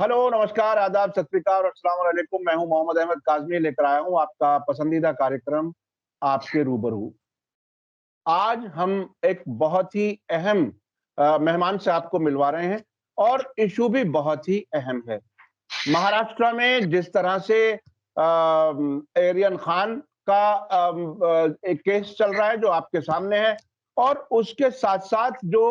Hello, नमस्कार, आदाब, सत श्री अकाल और अस्सलाम वालेकुम। मैं हूं मोहम्मद अहमद काज़मी, लेकर आया हूं आपका पसंदीदा कार्यक्रम आपके रूबरू। आज हम एक बहुत ही अहम मेहमान से आपको मिलवा रहे हैं और इशू भी बहुत ही अहम है। महाराष्ट्र में जिस तरह से एरियन खान का एक केस चल रहा है जो आपके सामने है, और उसके साथ-साथ जो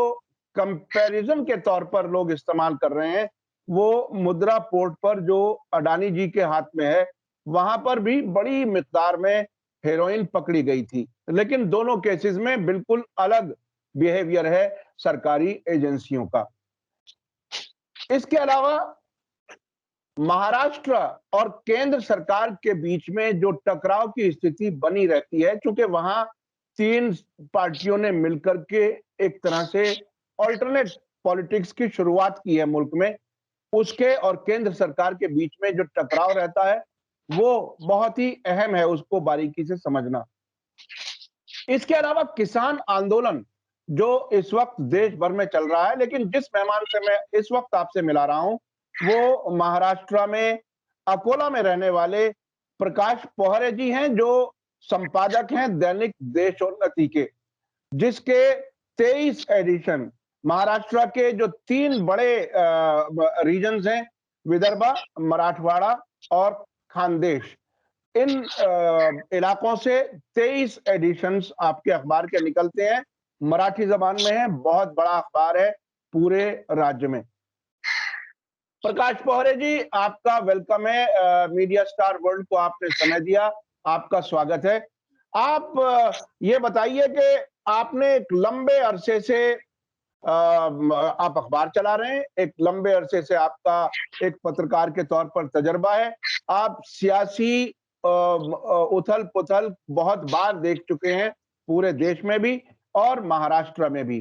कंपैरिजन के तौर पर लोग इस्तेमाल कर रहे हैं, वो मुद्रा पोर्ट पर जो अडानी जी के हाथ में है, वहां पर भी बड़ी मिकदार में हेरोइन पकड़ी गई थी। लेकिन दोनों केसेस में बिल्कुल अलग बिहेवियर है सरकारी एजेंसियों का। इसके अलावा महाराष्ट्र और केंद्र सरकार के बीच में जो टकराव की स्थिति बनी रहती है, चूंकि वहां 3 पार्टियों ने मिलकर के एक तरह से अल्टरनेट पॉलिटिक्स की शुरुआत की है मुल्क में, उसके और केंद्र सरकार के बीच में जो टकराव रहता है, वो बहुत ही अहम है उसको बारीकी से समझना। इसके अलावा किसान आंदोलन जो इस वक्त देश भर में चल रहा है, लेकिन जिस मेहमान से मैं इस वक्त आपसे मिला रहा हूं, वो महाराष्ट्र में अकोला में रहने वाले प्रकाश पोहरे जी हैं, जो संपादक हैं दैनिक देशोन्नति के, जिसके 23 एडिशन महाराष्ट्र के जो 3 बड़े रीजन्स हैं, विदर्भा, मराठवाड़ा और खानदेश, इन इलाकों से 23 एडिशंस आपके अखबार के निकलते हैं। मराठी जबान में है, बहुत बड़ा अखबार है पूरे राज्य में। प्रकाश पोहरे जी, आपका वेलकम है। मीडिया स्टार वर्ल्ड को आपने समय दिया, आपका स्वागत है। आप ये बताइए कि आपने एक लंबे अरसे से आप अखबार चला रहे हैं, एक लंबे अरसे से आपका एक पत्रकार के तौर पर तजर्बा है। आप सियासी उथल-पुथल बहुत बार देख चुके हैं, पूरे देश में भी और महाराष्ट्र में भी।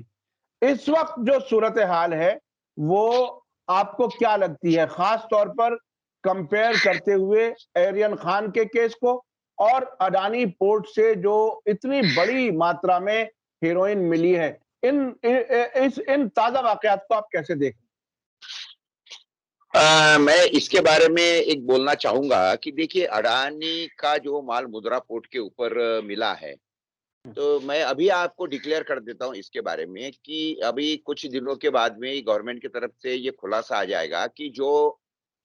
इस वक्त जो सूरत-ए-हाल है, वो आपको क्या लगती है? खास तौर पर कंपेयर करते हुए एरियन खान के केस को और अडानी पोर्ट से जो इतनी बड़ी मात्रा में हेरोइन मिली है, इन ताजा वाकयात को आप कैसे देखते मैं इसके बारे में एक बोलना चाहूँगा कि देखिए अडानी का जो माल मुद्रा पोर्ट के ऊपर मिला है, हैं? तो मैं अभी आपको डिक्लेयर कर देता हूँ इसके बारे में कि अभी कुछ दिनों के बाद में गवर्नमेंट की तरफ से ये खुलासा आ जाएगा कि जो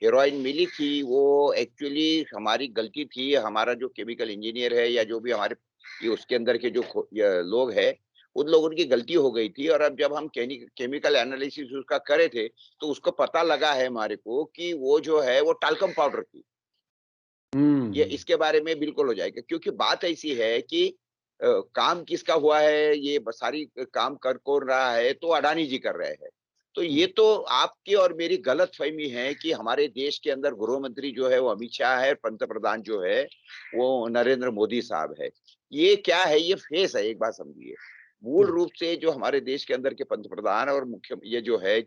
हेरोइन मिली थी वो एक्चुअली हमारी गलती थी। हमारा जो केमिकल इंजीनियर है या जो भी हमारे ये उसके अंदर के जो लोग हैं, उन लोगों की गलती हो गई थी और अब जब हम केमिकल एनालिसिस उसका करे थे, तो उसको पता लगा है हमारे को कि वो जो है वो टाल्कम पाउडर थी। ये हुँ, इसके बारे में बिल्कुल हो जाएगा क्योंकि बात ऐसी है कि काम किसका हुआ है, ये सारी काम कर कौन रहा है, तो अडानी जी कर रहे हैं। तो हुँ, ये तो आपकी और मेरी गलतफहमी है कि हमारे देश के अंदर गृह मंत्री जो है वो अमित शाह है, पंतप्रधान जो है वो नरेंद्र मोदी साहब है। ये क्या है, ये फेस है, एक बात समझिए। मूल हुँ, रूप से जो हमारे देश के अंदर के पंतप्रधान और मुख्य ये जो है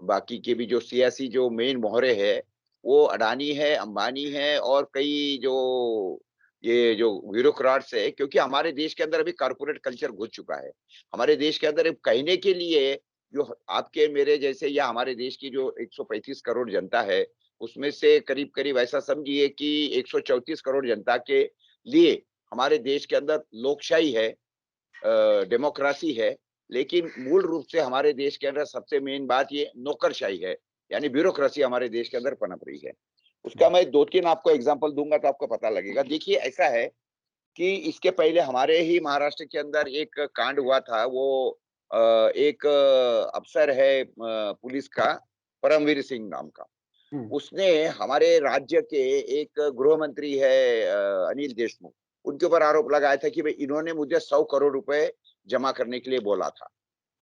बाकी के भी जो सियासी जो मेन मोहरे है, वो अडानी है, अंबानी है और कई जो ये जो ब्यूरोक्राट्स है, क्योंकि हमारे देश के अंदर अभी कॉर्पोरेट कल्चर घुस चुका है। हमारे देश के अंदर अब कहने के लिए जो आपके मेरे जैसे या हमारे देश की जो 135 करोड़ जनता है, उसमें से करीब-करीब ऐसा समझिए कि 134 करोड़ जनता के लिए हमारे देश के अंदर लोकशाही है, डेमोक्रेसी है, लेकिन मूल रूप से हमारे देश के अंदर सबसे मेन बात ये नौकरशाही है, यानी ब्यूरोक्रेसी हमारे देश के अंदर पनप रही है। उसका हुँ, मैं 2-3 आपको एग्ज़ाम्पल दूँगा तो आपको पता लगेगा। देखिए ऐसा है कि इसके पहले हमारे ही महाराष्ट्र के अंदर एक कांड हुआ था, वो एक अफ़सर है पुलिस का, परमवीर सिंह नाम का। हुँ, उसने हमारे राज्य के एक गृह मंत्री है अनिल देशमुख, उनके ऊपर आरोप लगाया था कि भई इन्होंने मुझे 100 करोड़ रुपए जमा करने के लिए बोला था।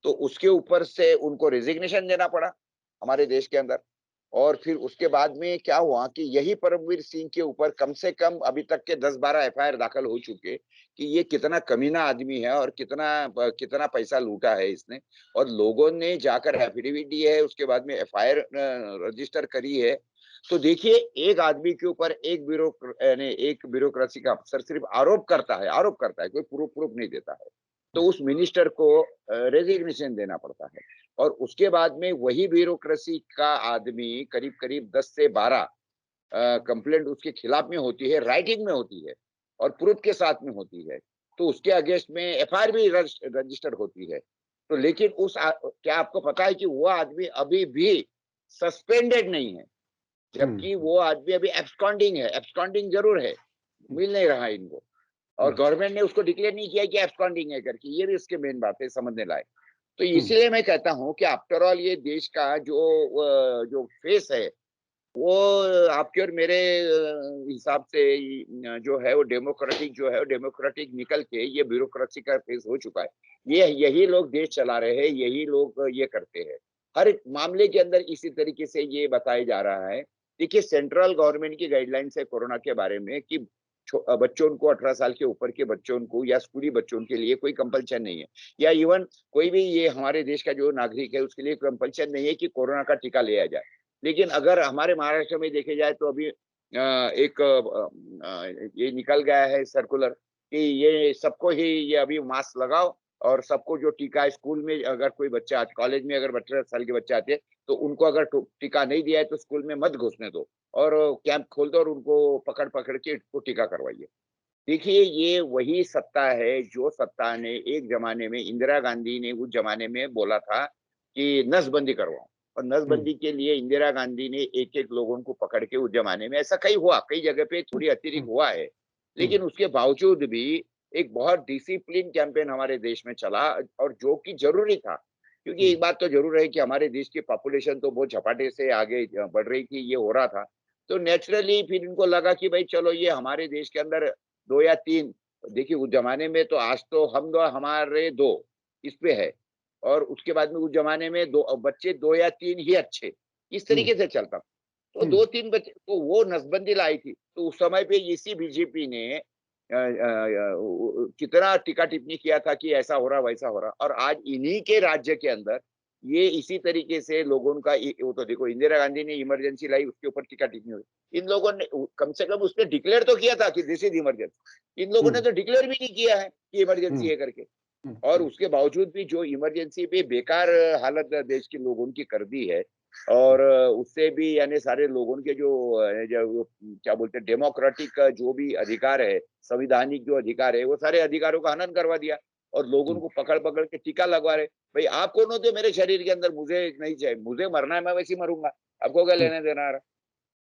तो उसके ऊपर से उनको रेजिग्नेशन देना पड़ा हमारे देश के अंदर। और फिर उसके बाद में क्या हुआ कि यही परमवीर सिंह के ऊपर कम से कम अभी तक के 10-12 एफआईआर दाखिल हो चुके कि ये कितना कमीना आदमी है और कितना पैसा लूटा है इसने। और लोगों ने जाकर एफिडेविट दी है, उसके बाद में एफआईआर रजिस्टर करी है। तो देखिए एक आदमी के ऊपर एक ब्यूरोक्रेसी का अफसर सिर्फ आरोप करता है, कोई प्रूफ प्रूफ नहीं देता है। तो उस मिनिस्टर को रेजिग्नेशन देना पड़ता है और उसके बाद में वही ब्यूरोक्रेसी का आदमी करीब करीब 10 से 12 कंप्लेंट उसके खिलाफ में होती है, राइटिंग में होती है और प्रूफ के साथ में होती है, तो उसके अगेंस्ट में एफआईआर भी रजिस्टर्ड होती है। तो लेकिन क्या आपको पता है कि वो आदमी अभी भी सस्पेंडेड नहीं है, जबकि वो आदमी अभी एब्सकॉन्डिंग है। एब्सकॉन्डिंग जरूर है, मिल नहीं रहा इनको और गवर्नमेंट ने उसको डिक्लेयर नहीं किया कि एब्सकॉन्डिंग है करके। ये भी इसके मेन बात है, समझने लायक। तो इसलिए मैं कहता हूं कि आफ्टर ऑल ये देश का जो फेस है वो आपके और मेरे हिसाब से जो है वो डेमोक्रेटिक जो है वो डेमोक्रेटिक निकल के ये ब्यूरोक्रेसी का फेस हो चुका है। ये यही लोग देश चला रहे हैं, यही लोग ये करते हैं हर एक मामले के अंदर। इसी तरीके से ये बताया जा रहा है। देखिए, सेंट्रल गवर्नमेंट की गाइडलाइंस है कोरोना के बारे में कि बच्चों को 18 साल के ऊपर के बच्चों को या स्कूली बच्चों के लिए कोई कंपल्शन नहीं है, या इवन कोई भी ये हमारे देश का जो नागरिक है उसके लिए कंपल्शन नहीं है कि कोरोना का टीका लिया जाए। लेकिन अगर हमारे महाराष्ट्र में देखे जाए तो अभी एक ये निकल गया है सर्कुलर कि ये सबको ही ये अभी मास्क लगाओ और सबको जो टीका है, स्कूल में अगर कोई बच्चा, कॉलेज में अगर 18 साल के बच्चे आते हैं तो उनको अगर टीका नहीं दिया है तो स्कूल में मत घुसने दो और कैंप खोल दो और उनको पकड़ पकड़ के उनको टीका करवाइए। देखिए, ये वही सत्ता है जो सत्ता ने एक जमाने में इंदिरा गांधी ने उस जमाने में बोला था कि नसबंदी करवाओ, और नसबंदी के लिए इंदिरा गांधी ने एक एक लोगों को पकड़ के उस जमाने में ऐसा कई हुआ, कई जगह पे थोड़ी अतिरिक्त हुआ है, लेकिन उसके बावजूद भी एक बहुत डिसिप्लिन कैंपेन हमारे देश में चला और जो कि जरूरी था। क्योंकि एक बात तो जरूर है कि हमारे देश की पॉपुलेशन तो बहुत झपाटे से आगे बढ़ रही थी, ये हो रहा था, तो नेचुरली फिर इनको लगा कि भाई चलो ये हमारे देश के अंदर 2 या 3, देखिए उस जमाने में तो आज तो हम 2 हमारे 2 इस पे है और उसके बाद में उस जमाने में 2 बच्चे 2 या 3 ही अच्छे, इस तरीके से चलता। तो 2-3 बच्चे तो वो नसबंदी लाई थी, तो उस समय पे इसी बीजेपी ने कितना टीका टिप्पणी किया था कि ऐसा हो रहा वैसा हो रहा, और आज इन्हीं के राज्य के अंदर ये इसी तरीके से लोगों का वो तो देखो, इंदिरा गांधी ने इमरजेंसी लाई, उसके ऊपर टीका टिप्पणी हुई। इन लोगों ने कम से कम उसने डिक्लेयर तो किया था कि दिस इज इमरजेंसी, इन लोगों ने तो डिक्लेयर भी नहीं किया है कि इमरजेंसी है करके। और उसके बावजूद भी जो इमरजेंसी पे बेकार हालत देश के लोगों की कर दी है, और उससे भी यानी सारे लोगों के जो क्या बोलते हैं डेमोक्रेटिक जो भी अधिकार है, संविधानिक जो अधिकार है, वो सारे अधिकारों का हनन करवा दिया और लोगों को पकड़ पकड़ के टीका लगवा रहे। भाई आप कौन होते मेरे शरीर के अंदर, मुझे नहीं चाहिए, मुझे मरना है मैं वैसे ही मरूंगा, आपको क्या लेने देना आ रहा।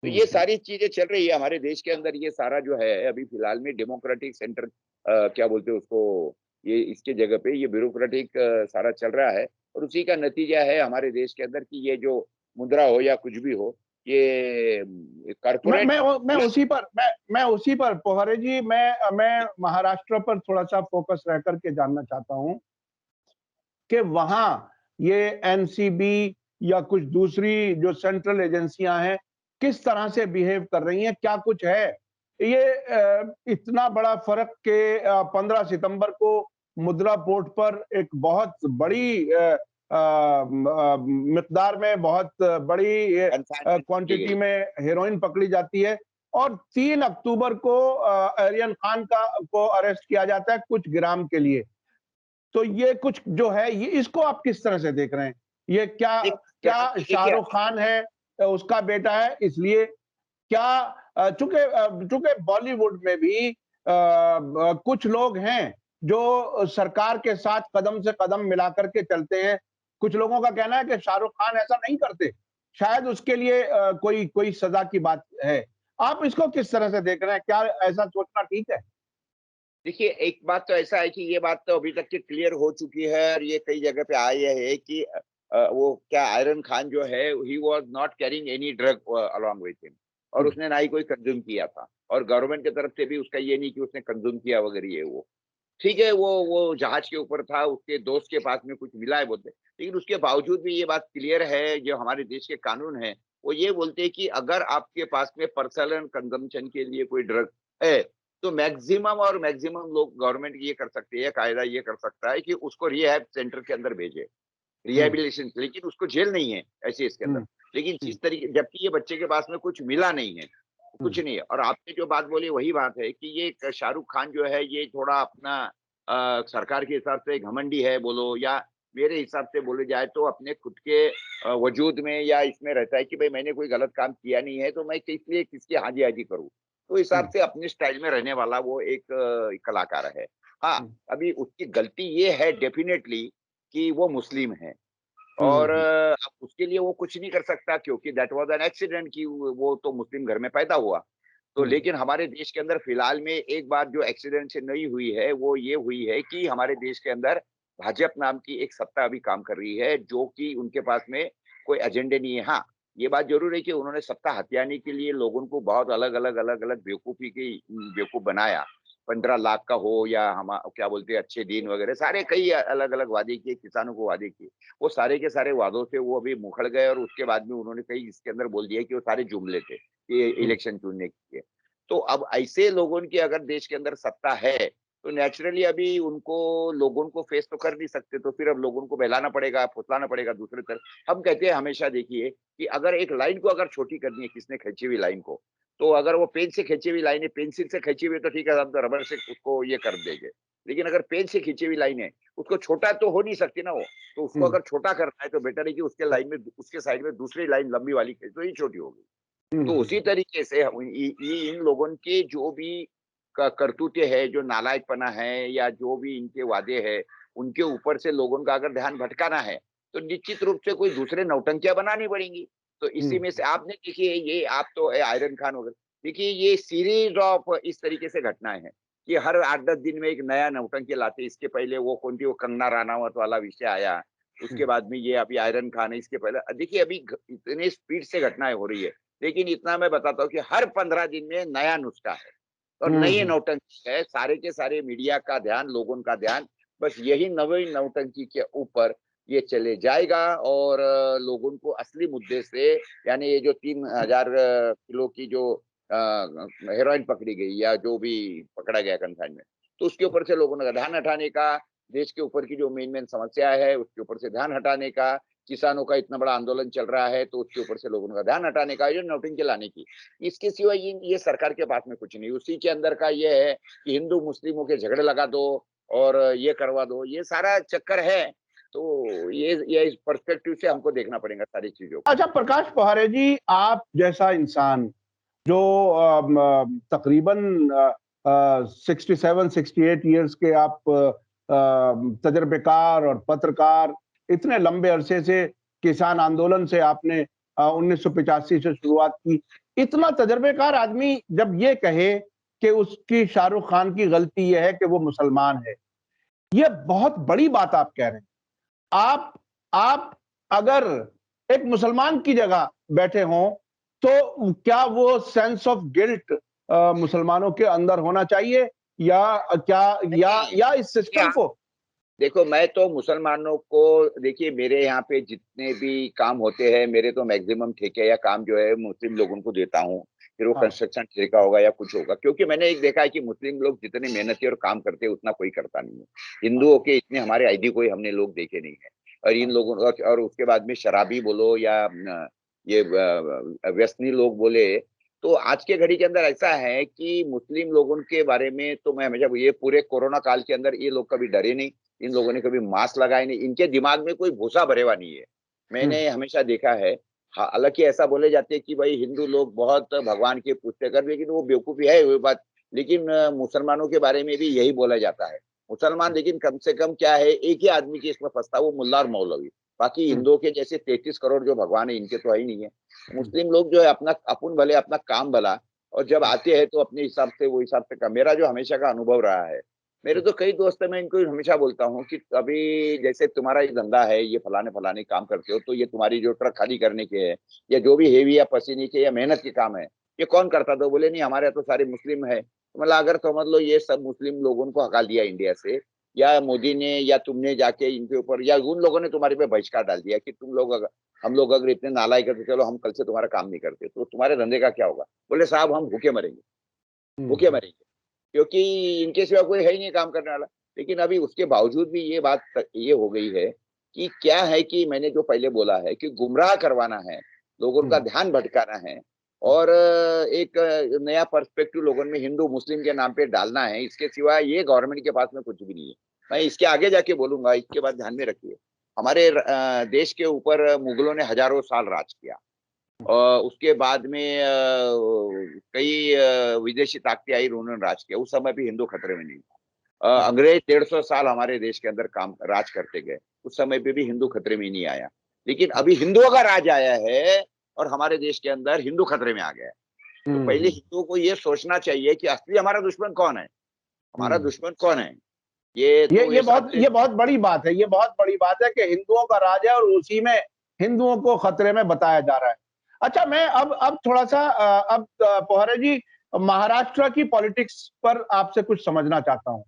तो ये सारी चीजें चल रही है हमारे देश के अंदर। ये सारा जो है अभी फिलहाल में डेमोक्रेटिक सेंटर क्या बोलते हैं उसको, ये इसके जगह पे ये ब्यूरोक्रेटिक सारा चल रहा है, और उसी का नतीजा है हमारे देश के अंदर कि ये जो मुद्रा हो या कुछ भी हो, ये मैं कारपोरेट मैं मैं उसी पर पोहरे जी, मैं महाराष्ट्र पर थोड़ा सा फोकस रह करके जानना चाहता हूं कि वहां ये एनसीबी या कुछ दूसरी जो सेंट्रल एजेंसियां हैं किस तरह से बिहेव कर रही हैं, क्या कुछ है ये इतना बड़ा फर्क के 15 सितंबर को मुद्रा पोर्ट पर एक बहुत बड़ी मिकदार में बहुत बड़ी क्वांटिटी में हेरोइन पकड़ी जाती है और 3 अक्टूबर को आर्यन खान को अरेस्ट किया जाता है कुछ ग्राम के लिए। तो ये कुछ जो है ये इसको आप किस तरह से देख रहे हैं? ये क्या क्या शाहरुख खान है उसका बेटा है इसलिए क्या चूंकि बॉलीवुड में भी कुछ लोग हैं जो सरकार के साथ कदम से कदम मिला करके चलते हैं। कुछ लोगों का कहना है कि शाहरुख खान ऐसा नहीं करते, शायद उसके लिए कोई कोई सजा की बात है। आप इसको किस तरह से देख रहे हैं? क्या ऐसा सोचना ठीक है? देखिए, एक बात तो ऐसा है कि ये बात तो अभी तक की क्लियर हो चुकी है और ये कई जगह पे आया है कि वो क्या आयरन खान जो है he was not carrying any drug along with him, और उसने ना ही कोई कंज्यूम किया था, और गवर्नमेंट की तरफ से भी उसका ये नहीं कि उसने कंज्यूम किया वगैरह ये वो। ठीक है, वो जहाज के ऊपर था, उसके दोस्त के पास में कुछ मिला है बोलते, लेकिन उसके बावजूद भी ये बात क्लियर है, जो हमारे देश के कानून है वो ये बोलते हैं कि अगर आपके पास में पर्सनल कंजम्पशन के लिए कोई ड्रग है तो मैक्सिमम लोग गवर्नमेंट ये कर सकती है, कायदा ये कर सकता है कि उसको रिहैब सेंटर के अंदर भेजे, रिहेबिलिटेशन, लेकिन उसको जेल नहीं है ऐसे इसके अंदर। लेकिन जिस तरीके, जबकि ये बच्चे के पास में कुछ मिला नहीं है, कुछ नहीं है। और आपने जो बात बोली वही बात है कि ये शाहरुख खान जो है ये थोड़ा अपना सरकार के हिसाब से घमंडी है बोलो, या मेरे हिसाब से बोले जाए तो अपने खुद के वजूद में या इसमें रहता है कि भाई मैंने कोई गलत काम किया नहीं है, तो मैं किस लिए किसकी हाजी हाजी करूं। तो हिसाब से अपने स्टाइल में रहने वाला वो एक कलाकार है। हाँ, अभी उसकी गलती ये है डेफिनेटली कि वो मुस्लिम है, और अब उसके लिए वो कुछ नहीं कर सकता, क्योंकि दैट वाज एन एक्सीडेंट कि वो तो मुस्लिम घर में पैदा हुआ। तो लेकिन हमारे देश के अंदर फिलहाल में एक बात जो एक्सीडेंट से नहीं हुई है, वो ये हुई है कि हमारे देश के अंदर भाजपा नाम की एक सत्ता अभी काम कर रही है, जो कि उनके पास में कोई एजेंडे नहीं है। हाँ, ये बात जरूर है कि उन्होंने सत्ता हथियाने के लिए लोगों को बहुत अलग-अलग बेवकूफ बनाया। 15 लाख का हो या हम क्या बोलते हैं अच्छे दिन वगैरह, सारे कई अलग-अलग वादे किए, किसानों को वादे किए। वो सारे के सारे वादों से वो अभी मुखर गए, और उसके बाद में उन्होंने कई इसके अंदर बोल दिया कि वो सारे जुमले थे, ये इलेक्शन चुनने के लिए। तो अब ऐसे लोगों की अगर देश के अंदर सत्ता है, तो नेचुरली अभी उनको लोगों को फेस तो कर नहीं सकते, तो फिर अब लोगों को बहलाना पड़ेगा, फुसलाना पड़ेगा दूसरी तरफ। हम कहते हैं हमेशा, देखिए कि अगर एक लाइन को अगर छोटी करनी है, किसने खींची हुई लाइन को, तो अगर वो पेन से खींची हुई लाइन है, पेंसिल से खींची हुई तो ठीक है, हम तो रबर से उसको ये कर देंगे। लेकिन अगर पेन से खींची हुई लाइन है, उसको छोटा तो हो नहीं सकती ना वो। तो उसको अगर छोटा करना है तो बेटर है कि उसके लाइन में, उसके साइड में दूसरी लाइन लंबी वाली खींच, तो ये छोटी होगी। तो उसी तरीके से इन लोगों के जो भी करतूते है, जो नालायकपना है, या जो भी इनके वादे है, उनके ऊपर से लोगों का अगर ध्यान भटकाना है, तो निश्चित रूप से कोई दूसरे नौटंकियां बनानी पड़ेंगी। तो इसी में से आपने देखिए, ये आप तो आयरन खान वगैरह, देखिए ये सीरीज ऑफ इस तरीके से घटनाएं हैं कि हर 8-10 दिन में एक नया नौटंकी लाते। इसके पहले वो कौन थी, वो कंगना राणावत वाला विषय आया, उसके बाद में ये अभी आयरन खान है। इसके पहले देखिए अभी इतने स्पीड से घटनाएं हो रही है, लेकिन इतना मैं बताता हूँ कि हर 15 दिन में नया नुस्खा है और नई नौटंकी है। सारे के सारे मीडिया का ध्यान, लोगों का ध्यान बस यही नवी नौटंकी के ऊपर ये चले जाएगा, और लोगों को असली मुद्दे से, यानी ये जो 3000 किलो की जो हेरोइन पकड़ी गई, या जो भी पकड़ा गया कंसाइनमेंट, तो उसके ऊपर से लोगों का ध्यान हटाने का, देश के ऊपर की जो मेन समस्या है उसके ऊपर से ध्यान हटाने का, किसानों का इतना बड़ा आंदोलन चल रहा है तो उसके ऊपर से लोगों का ध्यान हटाने का, ये नोटिंग लाने की। इसके सिवा ये सरकार के पास में कुछ नहीं। उसी के अंदर का ये है कि हिंदू मुस्लिमों के झगड़े लगा दो और ये करवा दो, ये सारा चक्कर है। तो ये इस पर्सपेक्टिव से हमको देखना पड़ेगा सारी चीजों को। अच्छा प्रकाश पहारे जी, आप जैसा इंसान जो तकरीबन 67-68 ईयर्स के आप तजर्बेकार और पत्रकार, इतने लंबे अरसे से किसान आंदोलन से आपने 1985 से शुरुआत की, इतना तजर्बेकार आदमी जब ये कहे कि उसकी शाहरुख खान की गलती यह है कि वो मुसलमान है, ये बहुत बड़ी बात आप कह रहे हैं। आप अगर एक मुसलमान की जगह बैठे हों, तो क्या वो सेंस ऑफ गिल्ट मुसलमानों के अंदर होना चाहिए, या क्या, या इस सिस्टम को? देखो, मैं तो मुसलमानों को, देखिए मेरे यहाँ पे जितने भी काम होते हैं, मेरे तो मैक्सिमम ठेके या काम जो है मुस्लिम लोगों को देता हूँ। फिर वो कंस्ट्रक्शन ठेका होगा या कुछ होगा, क्योंकि मैंने एक देखा है कि मुस्लिम लोग जितने मेहनती और काम करते हैं उतना कोई करता नहीं है। हिंदुओं के इतने हमारे आईडी कोई हमने लोग देखे नहीं है। और इन लोगों, और उसके बाद में शराबी बोलो या ये व्यसनी लोग बोले, तो आज के घड़ी के अंदर ऐसा है कि मुस्लिम लोगों के बारे में तो मैं हमेशा, ये पूरे कोरोना काल के अंदर ये लोग कभी डरे नहीं, इन लोगों ने कभी मास्क लगाए नहीं, इनके दिमाग में कोई भूसा भरे हुआ नहीं है। मैंने हमेशा देखा है। हालांकि ऐसा बोले जाते हैं कि भाई हिंदू लोग बहुत भगवान के पूजते कर, लेकिन वो बेवकूफी है वो बात। लेकिन मुसलमानों के बारे में भी यही बोला जाता है। मुसलमान लेकिन कम से कम क्या है, एक ही आदमी की इसमें फंसता है, वो मुल्ला और मौलवी। बाकी हिंदुओं के जैसे 33 करोड़ जो भगवान है, इनके तो है ही नहीं है। मुस्लिम लोग जो है अपना अपन भले, अपना काम भला, और जब आते हैं तो अपने हिसाब से, वो हिसाब से का, मेरा जो हमेशा का अनुभव रहा है, मेरे तो कई दोस्त है, मैं इनको हमेशा बोलता हूँ कि अभी जैसे तुम्हारा ये धंधा है, ये फलाने फलाने काम करते हो, तो ये तुम्हारी जो ट्रक खाली करने के है, या जो भी हेवी या पसीने के या मेहनत के काम है, ये कौन करता था? बोले नहीं, हमारे तो सारे मुस्लिम है। तो मतलब अगर समझ लो ये सब मुस्लिम लोगों को हका दिया इंडिया से, या मोदी ने या तुमने जाके इनके ऊपर, या उन लोगों ने तुम्हारे पे बहिष्कार डाल दिया कि तुम लोग अगर, हम लोग अगर इतने नालायक है तो चलो हम कल से तुम्हारा काम नहीं करते, तो तुम्हारे धंधे का क्या होगा? बोले साहब हम भूखे मरेंगे, भूखे मरेंगे, क्योंकि इनके सिवा कोई है ही नहीं काम करने वाला। लेकिन अभी उसके बावजूद भी ये बात ये हो गई है कि क्या है कि मैंने जो पहले बोला है कि गुमराह करवाना है, लोगों का ध्यान भटकाना है, और एक नया पर्सपेक्टिव लोगों में हिंदू मुस्लिम के नाम पे डालना है। इसके सिवा ये गवर्नमेंट के पास में कुछ भी नहीं है। मैं इसके आगे जाके बोलूंगा, इसके बाद ध्यान में रखिए, हमारे देश के ऊपर मुगलों ने हजारों साल राज किया। और उसके बाद में कई विदेशी ताकतें आई, उन्होंने राज किया। उस समय भी हिंदू खतरे में नहीं था। अंग्रेज 150 साल हमारे देश के अंदर काम राज करते गए, उस समय पे भी हिंदू खतरे में नहीं आया। लेकिन अभी हिंदुओं का राज आया है और हमारे देश के अंदर हिंदू खतरे में आ गया है। तो पहले हिंदुओं को ये सोचना चाहिए कि असली हमारा दुश्मन कौन है, हमारा दुश्मन कौन है। ये बहुत बड़ी बात है। ये बहुत बड़ी बात है कि हिंदुओं का राज है और उसी में हिंदुओं को खतरे में बताया जा रहा है। अच्छा, मैं अब थोड़ा सा पोहरे जी, महाराष्ट्र की पॉलिटिक्स पर आपसे कुछ समझना चाहता हूं।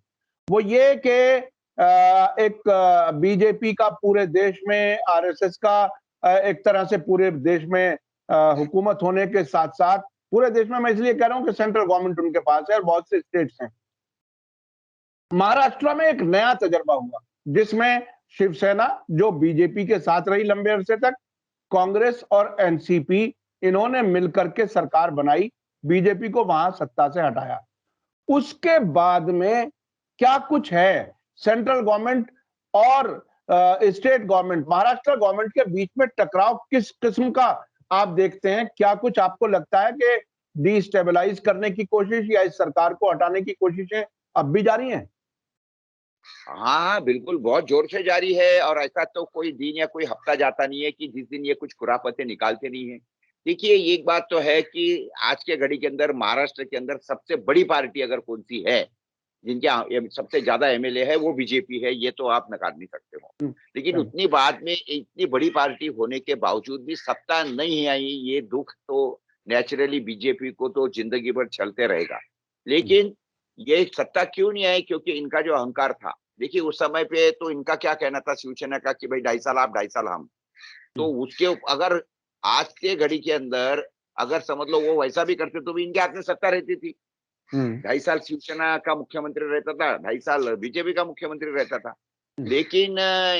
वो ये कि एक बीजेपी का पूरे देश में, आरएसएस का एक तरह से पूरे देश में हुकूमत होने के साथ साथ, पूरे देश में मैं इसलिए कह रहा हूं कि सेंट्रल गवर्नमेंट उनके पास है और बहुत से स्टेट्स हैं। महाराष्ट्र में एक नया तजर्बा हुआ जिसमें शिवसेना, जो बीजेपी के साथ रही लंबे अरसे तक, कांग्रेस और एनसीपी, इन्होंने मिलकर के सरकार बनाई, बीजेपी को वहां सत्ता से हटाया। उसके बाद में क्या कुछ है सेंट्रल गवर्नमेंट और स्टेट गवर्नमेंट, महाराष्ट्र गवर्नमेंट के बीच में टकराव किस किस्म का आप देखते हैं? क्या कुछ आपको लगता है कि डिस्टेबलाइज करने की कोशिश या इस सरकार को हटाने की कोशिशें अब भी जारी हैं? हाँ हाँ, बिल्कुल बहुत जोर से जारी है। और ऐसा तो कोई दिन या कोई हफ्ता जाता नहीं है कि जिस दिन ये कुछ खुरापतें निकालते नहीं है। देखिए, एक बात तो है कि आज के घड़ी के अंदर महाराष्ट्र के अंदर सबसे बड़ी पार्टी अगर कौन सी है, जिनके सबसे ज्यादा एमएलए है, वो बीजेपी है। ये तो आप नकार नहीं सकते हो। लेकिन उतनी बाद में इतनी बड़ी पार्टी होने के बावजूद भी सत्ता नहीं आई, ये दुख तो नेचुरली बीजेपी को तो जिंदगी भर चलते रहेगा। लेकिन ये सत्ता क्यों नहीं आई? क्योंकि इनका जो अहंकार था। देखिए, उस समय पे तो इनका क्या कहना था शिवसेना का कि भाई 2.5 साल आप 2.5 साल हम। तो उसके अगर आज के घड़ी के अंदर अगर समझ लो वो वैसा भी करते तो भी इनके हाथ में सत्ता रहती थी। 2.5 साल शिवसेना का मुख्यमंत्री रहता था, 2.5 साल बीजेपी का मुख्यमंत्री रहता था। लेकिन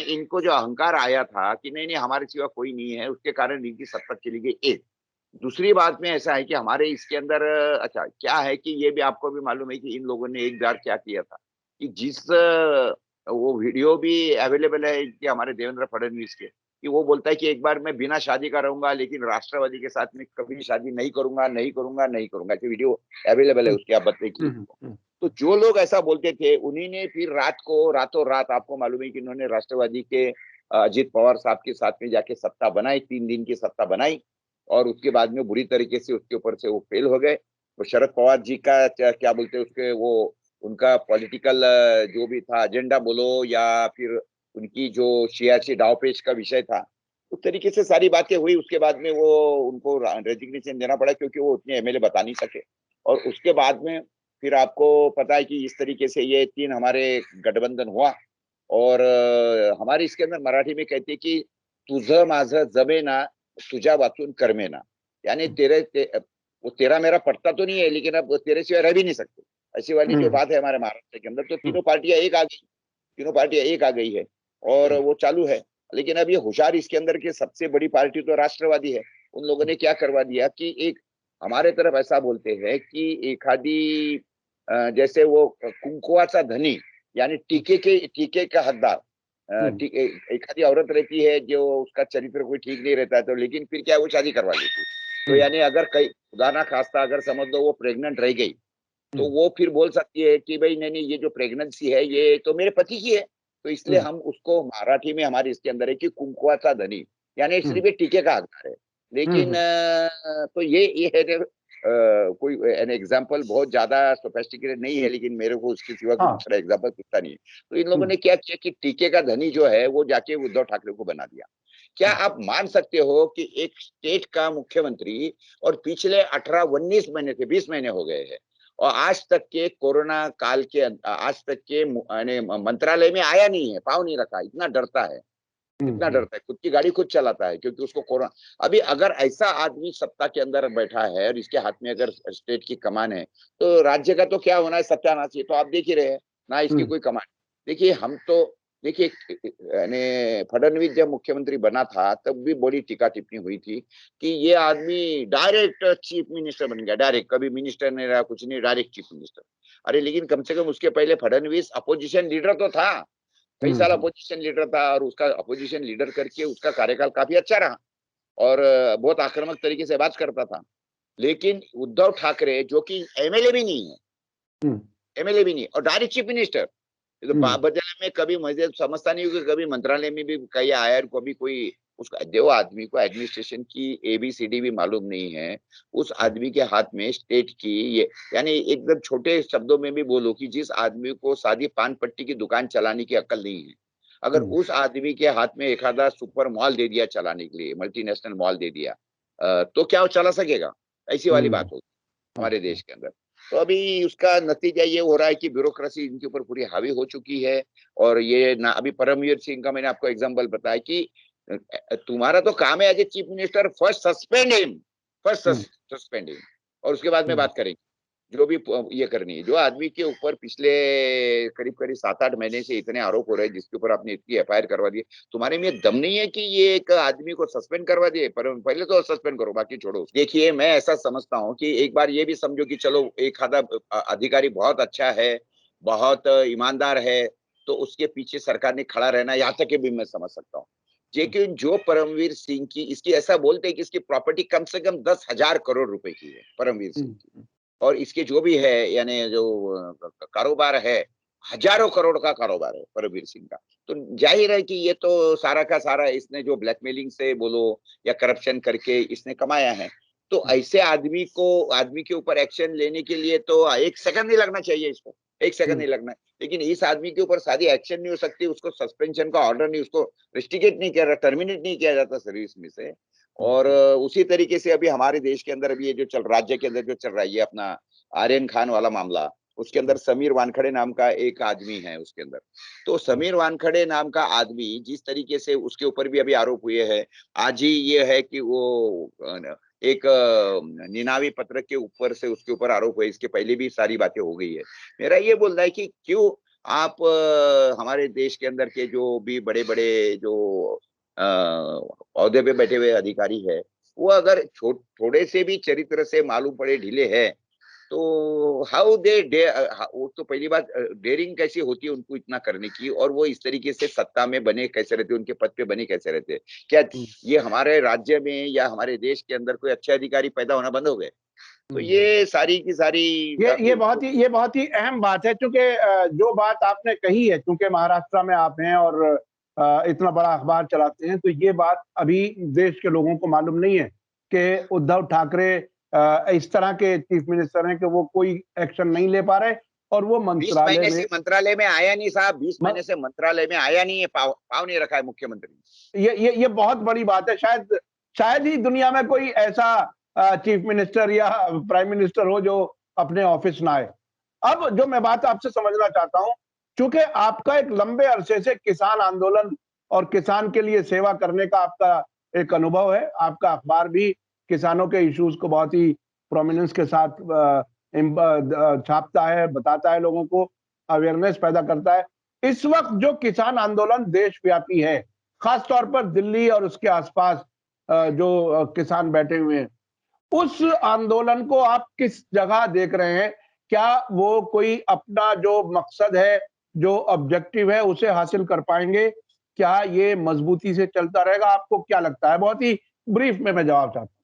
इनको जो अहंकार आया था कि नहीं नहीं हमारे सिवा कोई नहीं है, उसके कारण इनकी सत्ता चली गई। एक दूसरी बात में ऐसा है कि हमारे इसके अंदर अच्छा क्या है कि ये भी आपको भी मालूम है कि इन लोगों ने एक बार क्या किया था कि जिस वो वीडियो भी अवेलेबल है कि हमारे देवेंद्र फडणवीस के, कि वो बोलता है कि एक बार मैं बिना शादी का रहूंगा लेकिन राष्ट्रवादी के साथ में कभी शादी नहीं करूंगा, नहीं करूंगा, नहीं करूंगा। ऐसे वीडियो अवेलेबल है उसके, आप बताइए। तो जो लोग ऐसा बोलते थे उन्हीं ने फिर रातों रात आपको मालूम है कि उन्होंने राष्ट्रवादी के अजित पवार साहब के साथ में जाके सत्ता बनाई, 3 दिन की सत्ता बनाई। और उसके बाद में बुरी तरीके से उसके ऊपर से वो फेल हो गए। तो शरद पवार जी का क्या बोलते हैं उसके, वो उनका पॉलिटिकल जो भी था एजेंडा बोलो या फिर उनकी जो सियासी दावपेच का विषय था, उस तरीके से सारी बातें हुई। उसके बाद में वो उनको रेजिग्नेशन देना पड़ा क्योंकि वो उतने एमएलए बता नहीं सके। और उसके बाद में फिर आपको पता है कि इस तरीके से ये 3 हमारे गठबंधन हुआ। और हमारे इसके अंदर मराठी में कहते हैं कि तुझं माझं जमेना तुझ्या वाचून कर्मेना, यानी वो तेरा मेरा पटता तो नहीं है लेकिन अब तेरे सिवाय रह भी नहीं सकते, ऐसी वाली जो बात है हमारे महाराष्ट्र के अंदर। तो तीनों पार्टियां एक आ गई, तीनों पार्टियां एक आ गई है और वो चालू है। लेकिन अब ये होशियार इसके अंदर की सबसे बड़ी पार्टी तो राष्ट्रवादी है। उन लोगों ने क्या करवा दिया कि एक हमारे तरफ ऐसा बोलते हैं कि एखादी जैसे वो कुंकुआचा धनी, यानी टीके का हकदार, एखादी औरत रहती है जो उसका चरित्र कोई ठीक नहीं रहता है, तो लेकिन फिर क्या वो शादी करवा लेती। तो यानी अगर कई खुदा ना खास्ता अगर समझ लो वो प्रेग्नेंट रह गई, तो वो फिर बोल सकती है कि भाई नहीं नहीं ये जो प्रेगनेंसी है ये तो मेरे पति की है। तो इसलिए हम उसको मराठी में हमारे इसके अंदर है कि कुंकुआचा धनी, यानी सिर्फ ये टीके का हकदार है। लेकिन तो ये है कोई एन एग्जाम्पल बहुत ज्यादा सोफेस्टिकेटेड नहीं है, लेकिन मेरे को उसके सिवा कोई दूसरा एग्जाम्पल दिखता नहीं है। तो इन लोगों ने क्या किया कि टीके का धनी जो है वो जाके उद्धव ठाकरे को बना दिया। क्या आप मान सकते हो कि एक स्टेट का मुख्यमंत्री, और पिछले 18-19 महीने से 20 महीने हो गए हैं और आज तक के कोरोना काल के आज तक के मंत्रालय में आया नहीं है, पाँव नहीं रखा, इतना डरता है, इतना डरता है, खुद की गाड़ी खुद चलाता है क्योंकि उसको कोरोना। अभी अगर ऐसा आदमी सत्ता के अंदर बैठा है और इसके हाथ में अगर स्टेट की कमान है, तो राज्य का तो क्या होना है, सत्यानाश। ये तो आप देख ही रहे हैं ना, इसकी कोई कमान। देखिए, हम तो देखिए, यानी फडणवीस जब मुख्यमंत्री बना था तब भी बड़ी टीका टिप्पणी हुई थी कि ये आदमी डायरेक्ट चीफ मिनिस्टर बन गया, डायरेक्ट, कभी मिनिस्टर नहीं रहा, कुछ नहीं, डायरेक्ट चीफ मिनिस्टर। अरे लेकिन कम से कम उसके पहले फडणवीस अपोजिशन लीडर तो था, कई साल हम्म अपोजिशन लीडर था, और उसका अपोजिशन लीडर करके उसका कार्यकाल काफी अच्छा रहा, और बहुत आक्रामक तरीके से बात करता था। लेकिन उद्धव ठाकरे जो कि एमएलए भी नहीं है, हम्म एमएलए भी नहीं और डायरेक्ट चीफ मिनिस्टर, ये तो हम्म बदले में कभी मुझे समझता नहीं हूँ कि कभी मंत्रालय में भी कहीं आया है, कभी कोई उसका, जो आदमी को एडमिनिस्ट्रेशन की एबीसीडी भी मालूम नहीं है, उस आदमी के हाथ में स्टेट की ये, यानी एकदम छोटे शब्दों में भी बोलो कि जिस आदमी को सादी पान पट्टी की दुकान चलाने की अक्ल नहीं है, अगर हम्म उस आदमी के हाथ में एक आधा सुपर मॉल दे दिया चलाने के लिए, मल्टीनेशनल मॉल दे दिया, तो क्या वो चला सकेगा? ऐसी वाली हम्म बात होगी हमारे देश के अंदर। तो अभी उसका नतीजा ये हो रहा है कि ब्यूरोक्रेसी इनके ऊपर पूरी हावी हो चुकी है। और ये ना, अभी परमवीर सिंह का मैंने आपको एग्जांपल बताया कि तुम्हारा तो काम है as a chief minister, first suspend him, first hmm suspend him, और उसके बाद में हम्म बात करेंगे जो भी ये करनी है। जो आदमी के ऊपर पिछले करीब करीब 7-8 महीने से इतने आरोप हो रहे हैं, जिसके ऊपर आपने इतनी एफआईआर करवा दी, तुम्हारे में दम नहीं है कि ये एक आदमी को सस्पेंड करवा दिए? पर पहले तो सस्पेंड करो, बाकी छोड़ो। देखिए, मैं ऐसा समझता हूँ कि एक बार ये भी समझो कि चलो एक आधा अधिकारी बहुत अच्छा है, बहुत ईमानदार है, तो उसके पीछे सरकार ने खड़ा रहना, यहाँ तक के भी मैं समझ सकता हूँ। लेकिन जो परमवीर सिंह की, इसकी ऐसा बोलते हैं कि इसकी प्रॉपर्टी कम से कम 10,000 करोड़ रुपए की है, परमवीर सिंह की। हम्म और इसके जो भी है, यानी जो कारोबार है, हजारों करोड़ का कारोबार है परमवीर सिंह का। तो जाहिर है कि ये तो सारा का सारा इसने जो ब्लैकमेलिंग से बोलो या करप्शन करके इसने कमाया है। तो ऐसे आदमी के ऊपर एक्शन लेने के लिए तो 1 सेकंड नहीं लगना चाहिए इसको, 1 सेकंड हम्म नहीं लगना है। लेकिन इस आदमी के ऊपर सारी एक्शन नहीं हो सकती, उसको सस्पेंशन का ऑर्डर नहीं, उसको रिस्ट्रिकेट नहीं किया, टर्मिनेट नहीं किया जाता सर्विस में से। और उसी तरीके से अभी हमारे देश के अंदर अभी ये जो राज्य के अंदर जो चल रहा है, ये अपना आर्यन खान वाला मामला, उसके अंदर समीर वानखड़े नाम का एक आदमी है उसके अंदर। तो समीर वानखड़े नाम का आदमी जिस तरीके से, उसके ऊपर भी अभी आरोप हुए हैं। आज ही ये है कि वो एक निनावी पत्र के ऊपर से उसके ऊपर आरोप हुए, इसके पहले भी सारी बातें हो गई है। मेरा ये बोलना है कि क्यों आप हमारे देश के अंदर के जो भी बड़े बड़े जो ओहदे पे बैठे हुए अधिकारी है, वो अगर थोड़े से भी चरित्र से मालूम पड़े ढीले है, तो हाउ दे डे वो तो पहली बात, डेयरिंग कैसी होती है उनको इतना करने की, और वो इस तरीके से सत्ता में बने कैसे रहते, उनके पद पे बने कैसे रहते? क्या हम्म ये हमारे राज्य में या हमारे देश के अंदर कोई अच्छे अधिकारी पैदा होना बंद हो गए? तो हम्म। ये सारी की सारी ये बहुत ही अहम बात है, क्योंकि जो बात आपने कही है, क्योंकि महाराष्ट्र में आप हैं और इतना बड़ा अखबार चलाते हैं, तो ये बात अभी देश के लोगों को मालूम नहीं है कि उद्धव ठाकरे इस तरह के चीफ मिनिस्टर हैं कि वो कोई एक्शन नहीं ले पा रहे, और वो 20 मंत्रालय महीने में से मंत्रालय में आया नहीं साहब, 20 म, महीने से मंत्रालय में आया नहीं है, पाव नहीं रखा है मुख्यमंत्री। ये बहुत बड़ी बात है। शायद शायद ही दुनिया में कोई ऐसा चीफ मिनिस्टर या प्राइम मिनिस्टर हो जो अपने ऑफिस ना आए। अब जो मैं बात आपसे समझना चाहता हूं, चूंकि आपका एक लंबे अरसे से किसान आंदोलन और किसान के लिए सेवा करने का आपका एक अनुभव है, आपका अखबार भी किसानों के इश्यूज को बहुत ही प्रोमिनेंस के साथ छापता है, बताता है, लोगों को अवेयरनेस पैदा करता है। इस वक्त जो किसान आंदोलन देशव्यापी है, खास तौर पर दिल्ली और उसके आसपास जो किसान बैठे हुए हैं, उस आंदोलन को आप किस जगह देख रहे हैं? क्या वो कोई अपना जो मकसद है, जो ऑब्जेक्टिव है, उसे हासिल कर पाएंगे? क्या ये मजबूती से चलता रहेगा? आपको क्या लगता है? बहुत ही ब्रीफ में मैं जवाब चाहता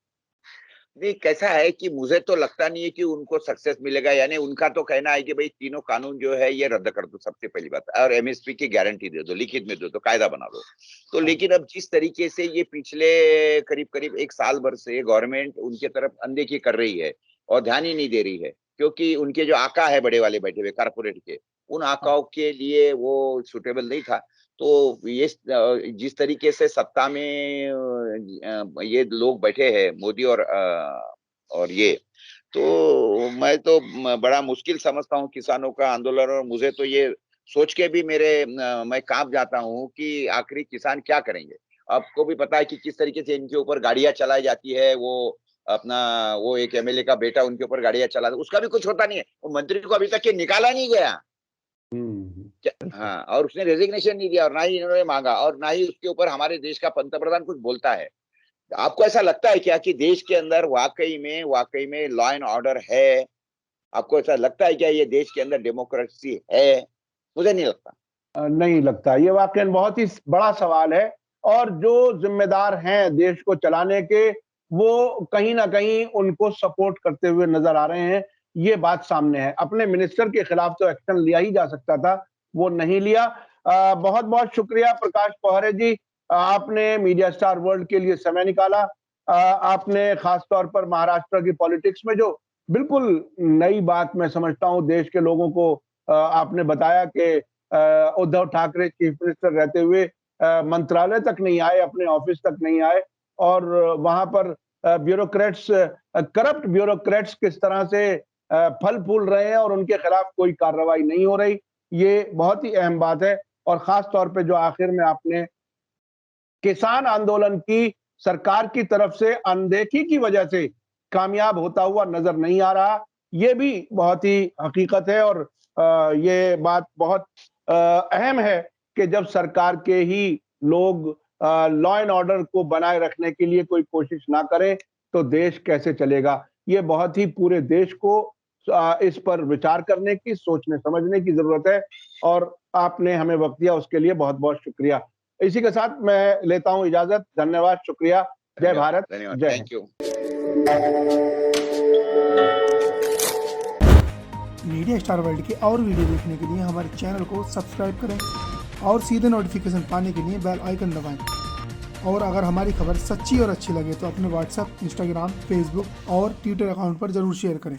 नहीं, कैसा है कि मुझे तो लगता नहीं है कि उनको सक्सेस मिलेगा। यानी उनका तो कहना है कि भाई तीनों कानून जो है ये रद्द कर दो, सबसे पहली बात, और एमएसपी की गारंटी दे दो, लिखित में दे दो, कायदा बना दो। तो हूँ। लेकिन अब जिस तरीके से ये पिछले करीब करीब 1 साल भर से गवर्नमेंट उनके तरफ अनदेखी कर रही है और ध्यान ही नहीं दे रही है, क्योंकि उनके जो आका है बड़े वाले बैठे हुए कारपोरेट के, उन हाँ, आकाओं के लिए वो सुटेबल नहीं था। तो ये जिस तरीके से सत्ता में ये लोग बैठे हैं, मोदी और ये, तो मैं तो बड़ा मुश्किल समझता हूँ किसानों का आंदोलन। और मुझे तो ये सोच के भी मैं कांप जाता हूँ कि आखिरी किसान क्या करेंगे। आपको भी पता है कि किस तरीके से इनके ऊपर गाड़ियां चलाई जाती है, वो एक एमएलए का बेटा उनके ऊपर गाड़ियां चला, उसका भी कुछ होता नहीं है, वो मंत्री को अभी तक ये निकाला नहीं गया। हुँ, हाँ, और उसने रेजिग्नेशन नहीं दिया और ना ही इन्होंने मांगा और ना ही उसके ऊपर हमारे देश का पंतप्रधान कुछ बोलता है। आपको ऐसा लगता है क्या कि देश के अंदर वाकई में लॉ एंड ऑर्डर है? आपको ऐसा लगता है क्या ये देश के अंदर डेमोक्रेसी है? मुझे नहीं लगता। नहीं लगता। ये वाक़ई बहुत ही बड़ा सवाल है और जो ज़िम्मेदार हैं देश को चलाने के, वो कहीं न कहीं उनको सपोर्ट करते हुए नज़र आ रहे हैं, ये बात सामने है। अपने मिनिस्टर के खिलाफ तो एक्शन लिया ही जा सकता था, वो नहीं लिया। बहुत-बहुत शुक्रिया प्रकाश पहरे जी, आपने मीडिया स्टार वर्ल्ड के लिए समय निकाला। आपने ख़ास तौर पर महाराष्ट्र की पॉलिटिक्स में जो बिल्कुल नई बात मैं समझता हूँ देश के लोगों को आपने बताया कि उद्धव ठाकरे चीफ मिनिस्टर रहते हुए मंत्रालय तक नहीं आए, अपने ऑफिस तक नहीं आए और वहां पर ब्यूरोक्रेट्स करप्ट ब्यूरोक्रेट्स किस तरह से फल फूल रहे हैं और उनके खिलाफ कोई कार्रवाई नहीं हो रही, ये बहुत ही अहम बात है। और खास तौर पे जो आखिर में आपने किसान आंदोलन की सरकार की तरफ से अनदेखी की वजह से कामयाब होता हुआ नजर नहीं आ रहा, ये भी बहुत ही हकीकत है और ये बात बहुत अहम है कि जब सरकार के ही लोग लॉ एंड ऑर्डर को बनाए रखने के लिए कोई कोशिश ना करें, तो देश कैसे चलेगा? ये बहुत ही पूरे देश को इस पर विचार करने की, सोचने समझने की जरूरत है और आपने हमें वक्त दिया उसके लिए बहुत-बहुत शुक्रिया। इसी के साथ मैं लेता हूँ इजाजत। धन्यवाद, शुक्रिया। जय धन्यवाद, भारत, धन्यवाद। जय Hind. Thank you. Media star world के और वीडियो देखने के लिए हमारे चैनल को सब्सक्राइब करें और सीधे नोटिफिकेशन पाने के लिए बेल आइकन दबाएं। और अगर हमारी खबर सच्ची और अच्छी लगे तो अपने व्हाट्सएप, इंस्टाग्राम, फेसबुक और ट्विटर अकाउंट पर ज़रूर शेयर करें।